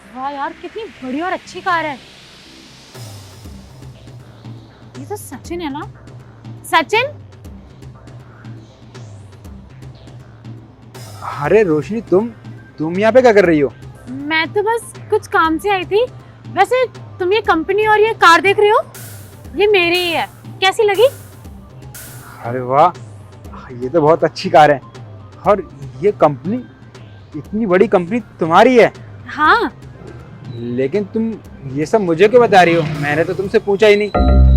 वाह यार, कितनी बड़ी और अच्छी कार है। ये तो सचिन है ना? सचिन। अरे रोशनी, तुम यहाँ पे क्या कर रही हो? मैं तो बस कुछ काम से आई थी। वैसे तुम ये कंपनी और ये कार देख रहे हो, ये मेरी ही है। कैसी लगी? अरे वाह, ये तो बहुत अच्छी कार है। और ये कंपनी, इतनी बड़ी कंपनी तुम्हारी है? हाँ। लेकिन तुम ये सब मुझे क्यों बता रही हो? मैंने तो तुमसे पूछा ही नहीं।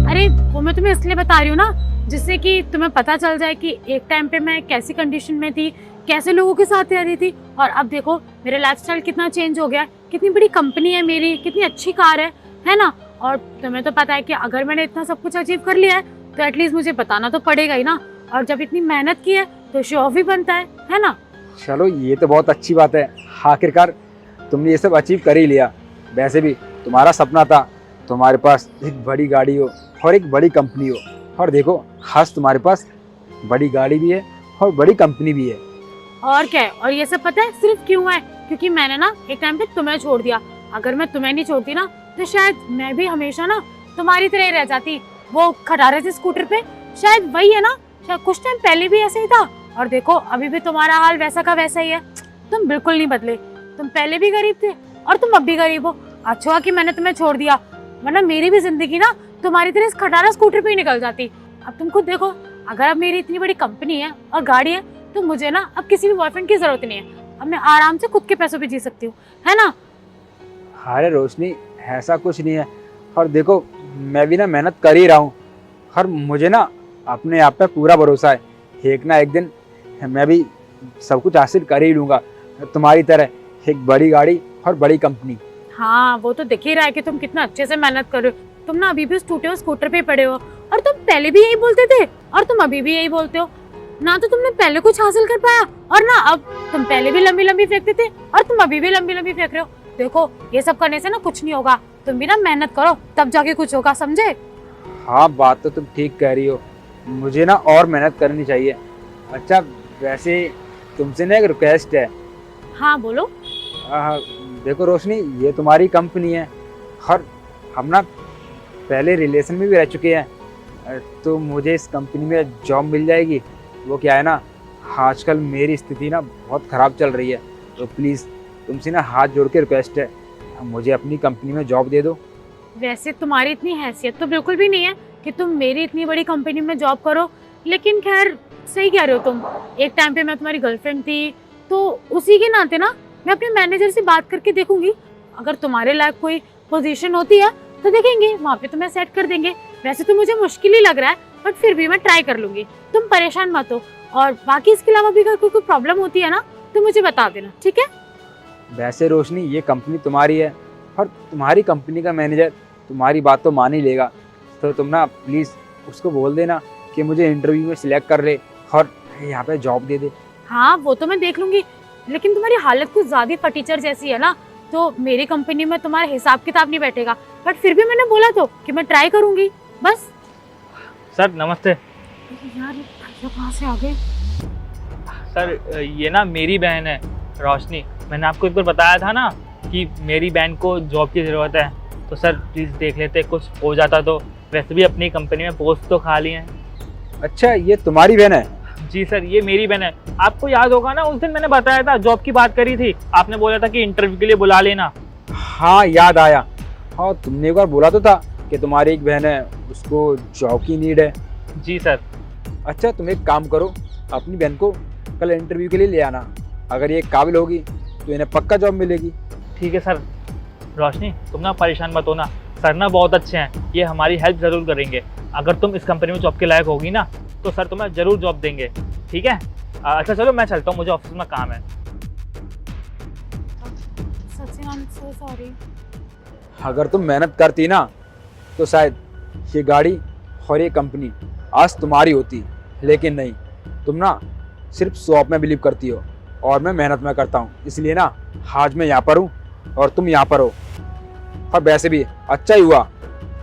अरे वो मैं तुम्हें इसलिए बता रही हूँ ना, जिससे कि तुम्हें पता चल जाए कि एक टाइम पे मैं कैसी कंडीशन में थी, कैसे लोगों के साथ रह रही थी, और अब देखो मेरा लाइफस्टाइल कितना चेंज हो गया है। कितनी बड़ी कंपनी है मेरी, कितनी अच्छी कार है ना? और तुम्हें तो पता है कि अगर मैंने इतना सब कुछ अचीव कर लिया है तो एटलीस्ट मुझे बताना तो पड़ेगा ही ना। और जब इतनी मेहनत की है तो शो ऑफ भी बनता है ना? चलो, ये तो बहुत अच्छी बात है। आखिरकार तुमने ये सब अचीव कर ही लिया। वैसे भी तुम्हारा सपना था तुम्हारे पास एक बड़ी गाड़ी हो और एक बड़ी कंपनी हो। और देखो, खास तुम्हारे पास बड़ी गाड़ी भी है और बड़ी कंपनी भी है। और क्या है? और ये सब पता है सिर्फ क्यों है? क्योंकि मैंने ना एक टाइम पे तुम्हें छोड़ दिया। अगर मैं तुम्हें नहीं छोड़ती ना तो शायद मैं भी हमेशा ना तुम्हारी तरह ही रह जाती। वो खटारे से स्कूटर पे, शायद वही है ना? शायद कुछ टाइम पहले भी ऐसे ही था, और देखो अभी भी तुम्हारा हाल वैसा का वैसा ही है। तुम बिल्कुल नहीं बदले। तुम पहले भी गरीब थे और तुम अब भी गरीब हो। अच्छा कि मैंने तुम्हें छोड़ दिया, वरना मेरी भी जिंदगी ना तुम्हारी तरह इस खटारा स्कूटर पे ही निकल जाती। अब तुम खुद देखो, अगर अब मेरी इतनी बड़ी कंपनी है और गाड़ी है तो मुझे ना अब किसी भी बॉयफ्रेंड की जरूरत नहीं है। अब मैं आराम से खुद के पैसों पे जी सकती हूँ, है ना? अरे रोशनी, ऐसा कुछ नहीं है। और देखो, मैं भी ना मेहनत कर ही रहा हूँ। और मुझे ना अपने आप पे पूरा भरोसा है। एक ना एक दिन मैं भी सब कुछ हासिल कर ही लूँगा, तुम्हारी तरह एक बड़ी गाड़ी और बड़ी कंपनी। हाँ, वो तो दिख ही रहा है कि तुम कितना अच्छे से मेहनत कर रहे हो। तुम ना अभी भी उस टूटे हुए स्कूटर पे पड़े हो, और तुम पहले भी यही बोलते थे और तुम अभी भी यही बोलते हो। ना तो तुमने पहले कुछ हासिल कर पाया, और ना अब। तुम पहले भी लंबी लंबी फेंकते थे और तुम अभी भी लंबी लंबी फेंक रहे हो। देखो, ये सब करने से ना कुछ नहीं होगा। तुम भी ना मेहनत करो, तब जाके कुछ होगा, समझे? हाँ, बात तो तुम ठीक कह रही हो। मुझे ना और मेहनत करनी चाहिए। अच्छा, वैसे तुमसे ना एक रिक्वेस्ट है। हाँ बोलो। आह, देखो रोशनी, ये तुम्हारी कंपनी है और हम ना पहले रिलेशन में भी रह चुके हैं। तो मुझे इस कंपनी में जॉब मिल जाएगी। वो क्या है ना, आजकल मेरी स्थिति ना बहुत ख़राब चल रही है। तो प्लीज़ तुमसे ना हाथ जोड़ के रिक्वेस्ट है, मुझे अपनी कंपनी में जॉब दे दो। वैसे तुम्हारी इतनी हैसियत तो बिल्कुल भी नहीं है कि तुम मेरी इतनी बड़ी कंपनी में जॉब करो, लेकिन खैर सही कह रहे हो तुम। एक टाइम पे मैं तुम्हारी गर्लफ्रेंड थी, तो उसी के नाते ना मैं अपने मैनेजर से बात करके देखूंगी। अगर तुम्हारे लायक कोई पोजीशन होती है तो देखेंगे, वहाँ पे तुम्हें सेट कर देंगे। वैसे तो मुझे मुश्किल ही लग रहा है, बट फिर भी मैं ट्राई कर लूंगी। तुम परेशान मत हो। और बाकी इसके अलावा भी अगर कोई प्रॉब्लम होती है ना तो मुझे बता देना, ठीक है? वैसे रोशनी, ये कंपनी तुम्हारी है और तुम्हारी कंपनी का मैनेजर तुम्हारी बात तो मान ही लेगा। तो तुम ना प्लीज़ उसको बोल देना कि मुझे इंटरव्यू में सिलेक्ट कर ले और यहाँ पे जॉब दे दे। हाँ, वो तो मैं देख लूंगी, लेकिन तुम्हारी हालत कुछ ज्यादा फटीचर जैसी है ना, तो मेरी कंपनी में तुम्हारा हिसाब किताब नहीं बैठेगा। बट फिर भी मैंने बोला तो कि मैं ट्राई करूंगी, बस। सर नमस्ते। यार भैया कहाँ से आ गए? सर ये ना मेरी बहन है रोशनी। मैंने आपको एक बार बताया था ना कि मेरी बहन को जॉब की ज़रूरत है। तो सर प्लीज़ देख लेते, कुछ हो जाता तो। वैसे भी अपनी कंपनी में पोस्ट तो खाली हैं। अच्छा, ये तुम्हारी बहन है? जी सर, ये मेरी बहन है। आपको याद होगा ना, उस दिन मैंने बताया था, जॉब की बात करी थी। आपने बोला था कि इंटरव्यू के लिए बुला लेना। हाँ, याद आया। हाँ, तुमने एक बार बोला तो था कि तुम्हारी एक बहन है, उसको जॉब की नीड है। जी सर। अच्छा, तुम एक काम करो, अपनी बहन को कल इंटरव्यू के लिए ले आना। अगर ये काबिल होगी तो इन्हें पक्का जॉब मिलेगी। ठीक है सर। रोशनी तुम ना परेशान मत होना, सर ना बहुत अच्छे हैं, ये हमारी हेल्प ज़रूर करेंगे। अगर तुम इस कंपनी में जॉब के लायक होगी ना तो सर तुम्हें ज़रूर जॉब देंगे, ठीक है? अच्छा चलो, मैं चलता हूँ, मुझे ऑफिस में काम है। Sachin, I am so sorry. अगर तुम मेहनत करती ना तो शायद ये गाड़ी और ये कंपनी आज तुम्हारी होती। लेकिन नहीं, तुम ना सिर्फ शॉप में बिलीव करती हो और मैं मेहनत में करता हूँ। इसलिए ना आज मैं यहाँ पर हूँ और तुम यहाँ पर हो। और वैसे भी अच्छा ही हुआ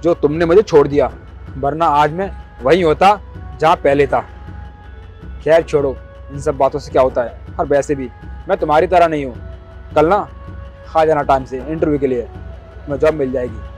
जो तुमने मुझे छोड़ दिया, वरना आज मैं वहीं होता जहाँ पहले था। खैर छोड़ो, इन सब बातों से क्या होता है। और वैसे भी मैं तुम्हारी तरह नहीं हूँ। कल ना आ जाना टाइम से इंटरव्यू के लिए, तुम्हें जॉब मिल जाएगी।